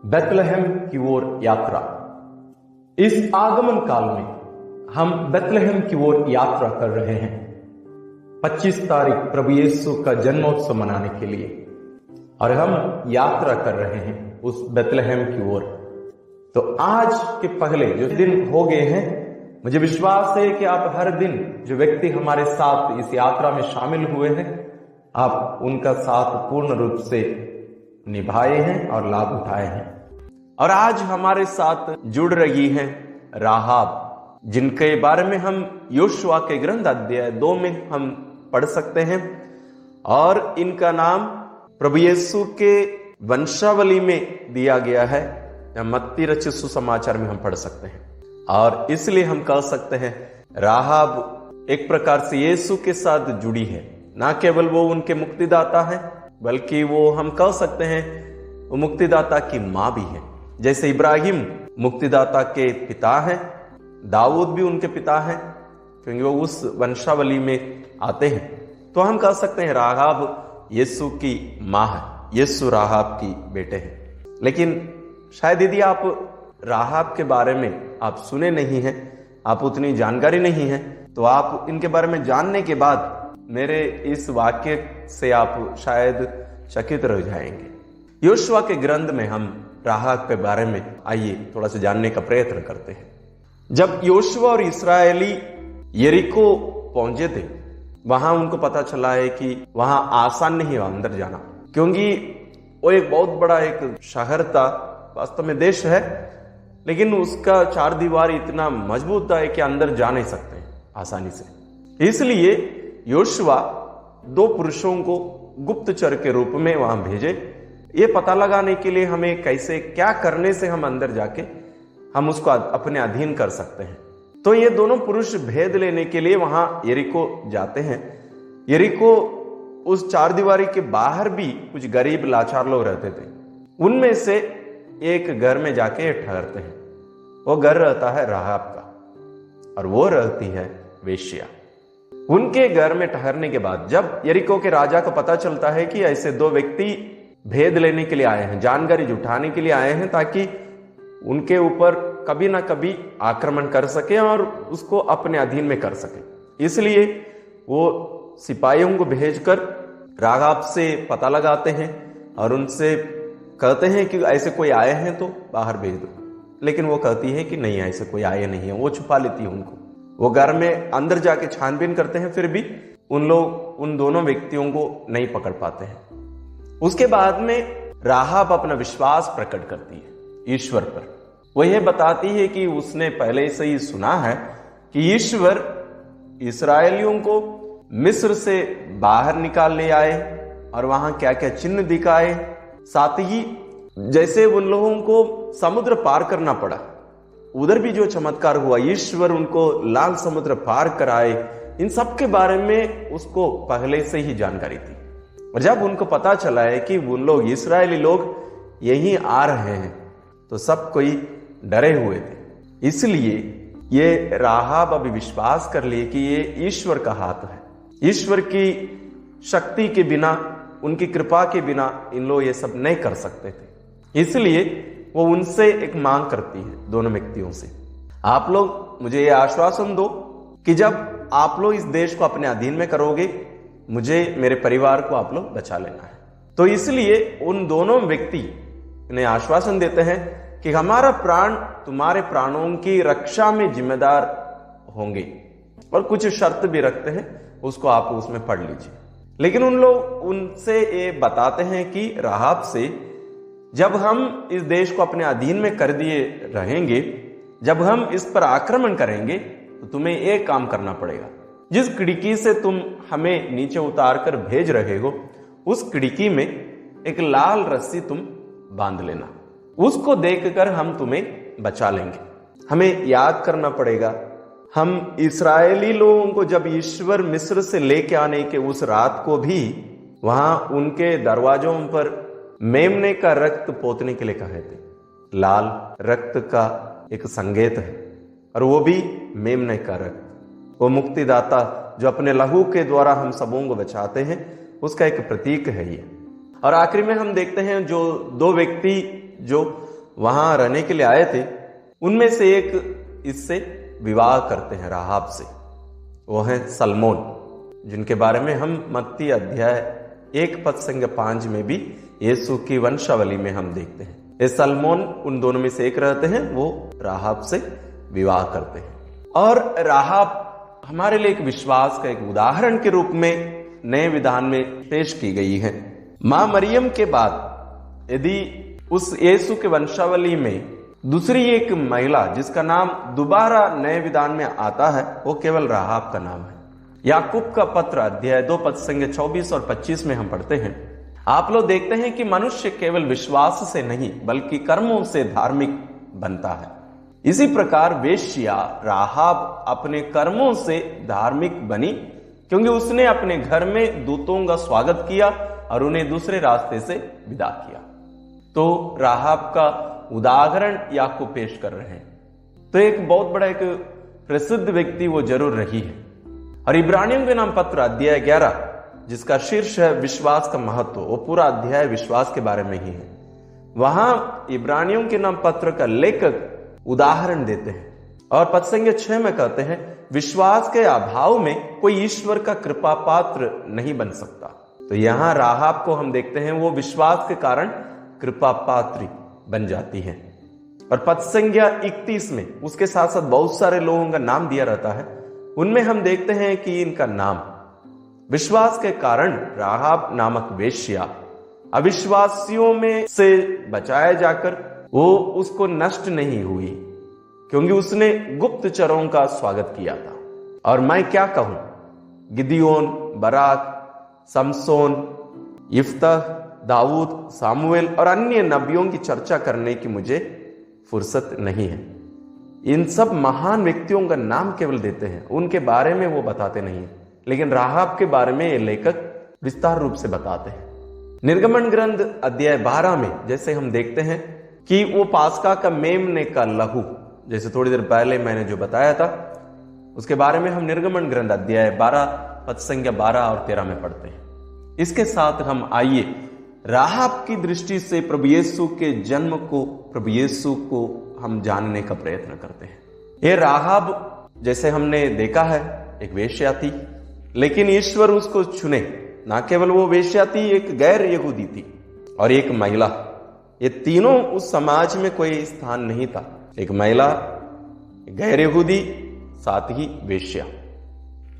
Bethlehem की ओर यात्रा। इस आगमन काल में हम बेथलेहम की ओर यात्रा कर रहे हैं 25 तारीख प्रभु यीशु का जन्मोत्सव मनाने के लिए, और हम यात्रा कर रहे हैं उस बेथलेहम की ओर। तो आज के पहले जो दिन हो गए हैं, मुझे विश्वास है कि आप हर दिन जो व्यक्ति हमारे साथ इस यात्रा में शामिल हुए हैं, आप उनका साथ पूर्ण रूप से निभाए हैं और लाभ उठाए हैं। और आज हमारे साथ जुड़ रही है राहाब, जिनके बारे में हम योशुआ के ग्रंथ अध्याय 2 में हम पढ़ सकते हैं, और इनका नाम प्रभु यीशु के वंशावली में दिया गया है, मत्ती रचित सुसमाचार में हम पढ़ सकते हैं। और इसलिए हम कह सकते हैं राहाब एक प्रकार से यीशु के साथ जुड़ी है। ना केवल वो उनके मुक्तिदाता है, बल्कि वो हम कह सकते हैं वो मुक्तिदाता की मां भी है। जैसे इब्राहिम मुक्तिदाता के पिता हैं, दाऊद भी उनके पिता हैं, क्योंकि वो उस वंशावली में आते हैं। तो हम कह सकते हैं राहाब यीशु की मां है, यीशु राहाब की बेटे हैं। लेकिन शायद यदि आप राहाब के बारे में आप सुने नहीं हैं, आप उतनी जानकारी नहीं है, तो आप इनके बारे में जानने के बाद मेरे इस वाक्य से आप शायद चकित रह जाएंगे। योशुआ के ग्रंथ में हम राहाब के बारे में आइए थोड़ा सा जानने का प्रयत्न करते हैं। जब योशुआ और इस्राएली यरीको पहुंचे थे, वहां उनको पता चला है कि वहां आसान नहीं है अंदर जाना, क्योंकि वो एक बहुत बड़ा एक शहर था, वास्तव में देश है, लेकिन उसका चार दीवार इतना मजबूत था कि अंदर जा नहीं सकते आसानी से। इसलिए योशुआ 2 पुरुषों को गुप्तचर के रूप में वहां भेजे, ये पता लगाने के लिए हमें कैसे क्या करने से हम अंदर जाके हम उसको अपने अधीन कर सकते हैं। तो ये दोनों पुरुष भेद लेने के लिए वहां यरीको जाते हैं। यरीको उस चार दीवारी के बाहर भी कुछ गरीब लाचार लोग रहते थे, उनमें से एक घर में जाके ठहरते हैं। वो घर रहता है राहाब का, और वो रहती है वेश्या। उनके घर में ठहरने के बाद जब यरीको के राजा को पता चलता है कि ऐसे 2 व्यक्ति भेद लेने के लिए आए हैं, जानकारी जुटाने के लिए आए हैं, ताकि उनके ऊपर कभी ना कभी आक्रमण कर सके और उसको अपने अधीन में कर सके, इसलिए वो सिपाहियों को भेजकर राहाब से पता लगाते हैं और उनसे कहते हैं कि ऐसे कोई आए हैं तो बाहर भेज दो। लेकिन वो कहती है कि नहीं, ऐसे कोई आए नहीं है। वो छुपा लेती है उनको। वो घर में अंदर जाके छानबीन करते हैं, फिर भी उन लोग उन दोनों व्यक्तियों को नहीं पकड़ पाते हैं। उसके बाद में राहाब अपना विश्वास प्रकट करती है ईश्वर पर। वो ये बताती है कि उसने पहले से ही सुना है कि ईश्वर इस्राएलियों को मिस्र से बाहर निकाल ले आए और वहां क्या क्या चिन्ह दिखाए, साथ ही जैसे उन लोगों को समुद्र पार करना पड़ा, उधर भी जो चमत्कार हुआ, ईश्वर उनको लाल समुद्र पार कराए, इन सब के बारे में उसको पहले से ही जानकारी थी। और जब उनको पता चला है कि उन लोग इस्राएली लोग यहीं आ रहे हैं, तो सब कोई डरे हुए थे। इसलिए ये राहाब अभी विश्वास कर लिए कि ये ईश्वर का हाथ है। ईश्वर की शक्ति के बिना, उनकी कृपा के बिना इन लोग ये सब नहीं कर सकते थे। इसलिए वो उनसे एक मांग करती है दोनों व्यक्तियों से, आप लोग मुझे ये आश्वासन दो कि जब आप लोग इस देश को अपने अधीन में करोगे, मुझे मेरे परिवार को आप लोग बचा लेना है। तो इसलिए उन दोनों व्यक्ति ने आश्वासन देते हैं कि हमारा प्राण तुम्हारे प्राणों की रक्षा में जिम्मेदार होंगे, और कुछ शर्त भी रखते हैं, उसको आप उसमें पढ़ लीजिए। लेकिन उन लोग उनसे ये बताते हैं कि राहाब से, जब हम इस देश को अपने अधीन में कर दिए रहेंगे, जब हम इस पर आक्रमण करेंगे, तो तुम्हें एक काम करना पड़ेगा। जिस खिड़की से तुम हमें नीचे उतार कर भेज रहे हो, उस खिड़की में एक लाल रस्सी तुम बांध लेना, उसको देखकर हम तुम्हें बचा लेंगे। हमें याद करना पड़ेगा, हम इस्राएली लोगों को जब ईश्वर मिस्र से लेके आने के उस रात को भी वहां उनके दरवाजों पर मेमने का रक्त पोतने के लिए कहे थे। लाल रक्त का एक संकेत है, और वो भी मेमने का रक्त, वो मुक्तिदाता जो अपने लहू के द्वारा हम सबों को बचाते हैं, उसका एक प्रतीक है ये। और आखिर में हम देखते हैं जो 2 व्यक्ति जो वहां रहने के लिए आए थे, उनमें से एक इससे विवाह करते हैं राहाब से। वो है सलमोन, जिनके बारे में हम मत्ती अध्याय 1:5 में भी यीशु की वंशावली में हम देखते हैं। ये सलमोन उन दोनों में से एक रहते हैं, वो राहाब से विवाह करते हैं। और राहाब हमारे लिए एक विश्वास का एक उदाहरण के रूप में नए विधान में पेश की गई है। मां मरियम के बाद यदि उस यीशु के वंशावली में दूसरी एक महिला जिसका नाम दोबारा नए विधान में आता है, वो केवल राहाब का नाम है। याकूब का पत्र अध्याय 2:24 और 25 में हम पढ़ते हैं, आप लोग देखते हैं कि मनुष्य केवल विश्वास से नहीं बल्कि कर्मों से धार्मिक बनता है। इसी प्रकार वेश्या राहाब अपने कर्मों से धार्मिक बनी, क्योंकि उसने अपने घर में दूतों का स्वागत किया और उन्हें दूसरे रास्ते से विदा किया। तो राहाब का उदाहरण याकूब पेश कर रहे हैं। तो एक बहुत बड़ा एक प्रसिद्ध व्यक्ति वो जरूर रही है। और इब्रानियों के नाम पत्र अध्याय 11, जिसका शीर्ष है विश्वास का महत्व, वो पूरा अध्याय विश्वास के बारे में ही है। वहां इब्रानियों के नाम पत्र का लेखक उदाहरण देते हैं और पद संख्या 6 में कहते हैं, विश्वास के अभाव में कोई ईश्वर का कृपा पात्र नहीं बन सकता। तो यहां राहाब को हम देखते हैं, वो विश्वास के कारण कृपा पात्री बन जाती है। और पद संख्या 31 में उसके साथ साथ बहुत सारे लोगों का नाम दिया रहता है। उनमें हम देखते हैं कि इनका नाम विश्वास के कारण राहाब नामक वेश्या अविश्वासियों में से बचाया जाकर वो उसको नष्ट नहीं हुई, क्योंकि उसने गुप्तचरों का स्वागत किया था। और मैं क्या कहूं, गिदियोन, बराक, समसोन, यिफ्तह, दाऊद, सामुएल और अन्य नबियों की चर्चा करने की मुझे फुर्सत नहीं है। इन सब महान व्यक्तियों का नाम केवल देते हैं, उनके बारे में वो बताते नहीं है। लेकिन राहाब के बारे में ये लेखक विस्तार रूप से बताते हैं। निर्गमन ग्रंथ अध्याय 12 में जैसे हम देखते हैं कि वो पास्का का मेमने का लहू, जैसे थोड़ी देर पहले मैंने जो बताया था, उसके बारे में हम निर्गमन ग्रंथ अध्याय 12 पद संख्या 12 और 13 में पढ़ते हैं। इसके साथ हम आइए राहाब की दृष्टि से प्रभु यीशु के जन्म को, प्रभु यीशु को हम जानने का प्रयत्न करते हैं। ये राहाब जैसे हमने देखा है एक वेश्या थी, लेकिन ईश्वर उसको चुने। ना केवल वो वेश्या थी, एक गैर यहूदी थी और एक महिला। ये तीनों उस समाज में कोई स्थान नहीं था, एक महिला, गैर यहूदी, साथ ही वेश्या।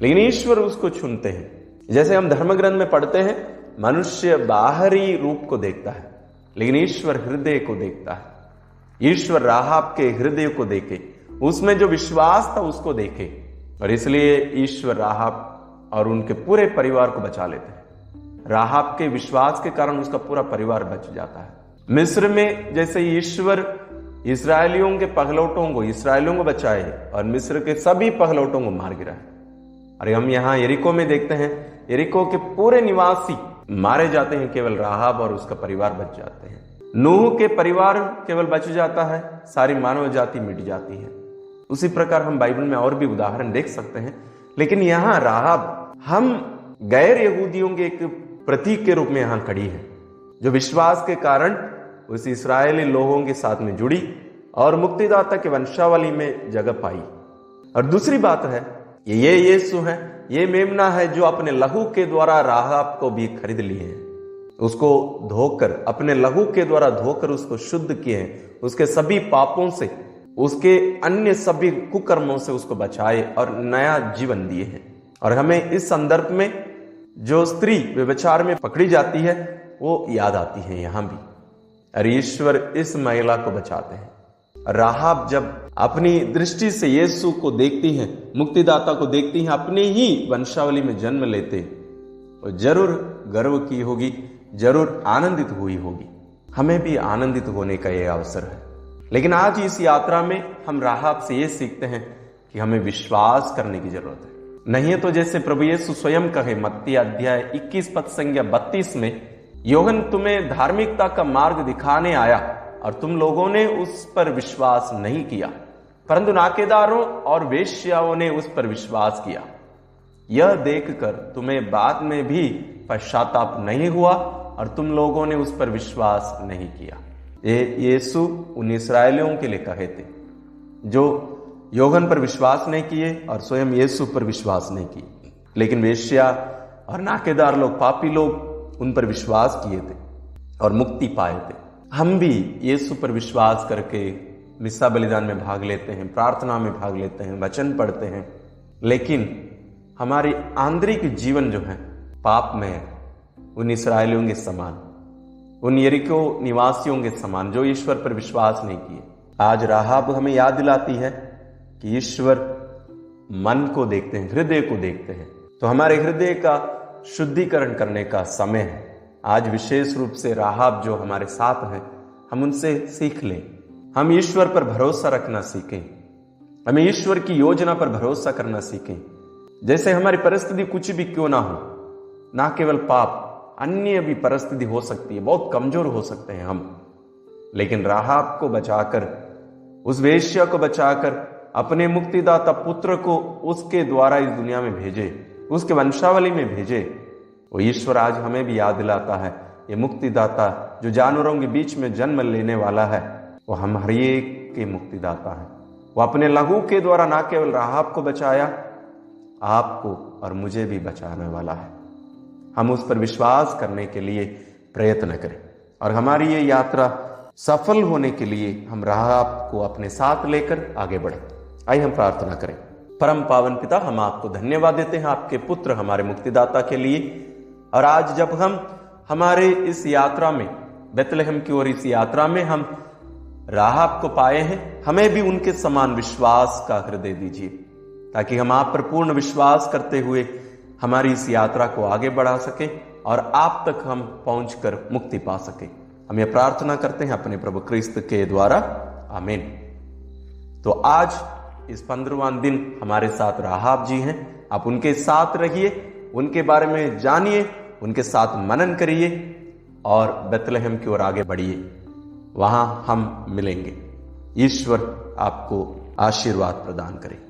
लेकिन ईश्वर उसको चुनते हैं। जैसे हम धर्म ग्रंथ में पढ़ते हैं, मनुष्य बाहरी रूप को देखता है, लेकिन ईश्वर हृदय को देखता है। ईश्वर राहाब के हृदय को देखे, उसमें जो विश्वास था उसको देखे, और इसलिए ईश्वर राहाब और उनके पूरे परिवार को बचा लेते हैं। राहाब के विश्वास के कारण उसका पूरा परिवार बच जाता है। मिस्र में जैसे ईश्वर इस्राएलियों के पहलौटों को, इस्राएलियों को बचाए और मिस्र के सभी पहलौटों को मार गिराए। अरे हम यहाँ यरीको में देखते हैं, यरीको के पूरे निवासी मारे जाते हैं, केवल राहाब और उसका परिवार बच जाते हैं। नूह के परिवार केवल बच जाता है, सारी मानव जाति मिट जाती है। उसी प्रकार हम बाइबल में और भी उदाहरण देख सकते हैं। लेकिन यहाँ राहाब हम गैर यहूदियों के एक प्रतीक के रूप में यहाँ खड़ी है, जो विश्वास के कारण उस इस्राएली लोगों के साथ में जुड़ी और मुक्तिदाता के वंशावली में जगह पाई। और दूसरी बात है, ये यीशु है, ये मेमना है जो अपने लहू के द्वारा राहाब को भी खरीद लिए हैं। उसको धोकर, अपने लहू के द्वारा धोकर उसको शुद्ध किए हैं, उसके सभी पापों से, उसके अन्य सभी कुकर्मों से उसको बचाए और नया जीवन दिए हैं। और हमें इस संदर्भ में जो स्त्री व्यभिचार में पकड़ी जाती है वो याद आती है यहाँ भी, और ईश्वर इस महिला को बचाते हैं। राहाब जब अपनी दृष्टि से यीशु को देखती हैं, मुक्तिदाता को देखती हैं, अपने ही वंशावली में जन्म लेते, तो जरूर गर्व की होगी, जरूर आनंदित हुई होगी। हमें भी आनंदित होने का यह अवसर है। लेकिन आज इस यात्रा में हम राहाब से ये सीखते हैं कि हमें विश्वास करने की जरूरत है। नहीं है तो जैसे प्रभु यीशु स्वयं कहे मत्ती अध्याय 21 पद संख्या 32 में, यूहन्ना तुम्हें धार्मिकता का मार्ग दिखाने आया और तुम लोगों ने उस पर विश्वास नहीं किया, परंतु नाकेदारों और वेश्याओं ने उस पर विश्वास किया। यह देखकर तुम्हें बाद में भी पश्चाताप नहीं हुआ और तुम लोगों ने उस पर विश्वास नहीं किया। ये यीशु उन इस्राएलियों के लिए कहे थे जो यूहन्ना पर विश्वास नहीं किए और स्वयं यीशु पर विश्वास नहीं किए, लेकिन वेश्या और नाकेदार लोग, पापी लोग उन पर विश्वास किए थे और मुक्ति पाए थे। हम भी यीशु पर विश्वास करके मिस्सा बलिदान में भाग लेते हैं, प्रार्थना में भाग लेते हैं, वचन पढ़ते हैं, लेकिन हमारी आंतरिक जीवन जो है पाप में है, उन इस्राएलियों के समान, उन यरीको निवासियों के समान जो ईश्वर पर विश्वास नहीं किए। आज राहाब हमें याद दिलाती है कि ईश्वर मन को देखते हैं, हृदय को देखते हैं। तो हमारे हृदय का शुद्धिकरण करने का समय है। आज विशेष रूप से राहाब जो हमारे साथ है, हम उनसे सीख लें। हम ईश्वर पर भरोसा रखना सीखें, हमें ईश्वर की योजना पर भरोसा करना सीखें। जैसे हमारी परिस्थिति कुछ भी क्यों ना हो, ना केवल पाप, अन्य भी परिस्थिति हो सकती है, बहुत कमजोर हो सकते हैं हम, लेकिन राहाब को बचाकर, उस वेश्या को बचाकर, अपने मुक्तिदाता पुत्र को उसके द्वारा इस दुनिया में भेजे, उसके वंशावली में भेजे। वो ईश्वर आज हमें भी याद दिलाता है, ये मुक्तिदाता जो जानवरों के बीच में जन्म लेने वाला है, वो हम हर एक के मुक्तिदाता है। वो अपने लहू के द्वारा ना केवल राहाब को बचाया, आपको और मुझे भी बचाने वाला है। हम उस पर विश्वास करने के लिए प्रयत्न करें और हमारी ये यात्रा सफल होने के लिए हम राहाब को अपने साथ लेकर आगे बढ़े। आइए हम प्रार्थना करें। परम पावन पिता, हम आपको धन्यवाद देते हैं आपके पुत्र हमारे मुक्तिदाता के लिए। और आज जब हम हमारे इस यात्रा में, बेतलहम की ओर इस यात्रा में हम राहाब को पाए हैं, हमें भी उनके समान विश्वास का हृदय दीजिए, ताकि हम आप पर पूर्ण विश्वास करते हुए हमारी इस यात्रा को आगे बढ़ा सके और आप तक हम पहुंचकर मुक्ति पा सके। हम ये प्रार्थना करते हैं अपने प्रभु क्रिस्त के द्वारा, आमीन। तो आज इस 15वां दिन हमारे साथ राहाब जी हैं। आप उनके साथ रहिए, उनके बारे में जानिए, उनके साथ मनन करिए और बेतलहम की ओर आगे बढ़िए। वहां हम मिलेंगे। ईश्वर आपको आशीर्वाद प्रदान करे।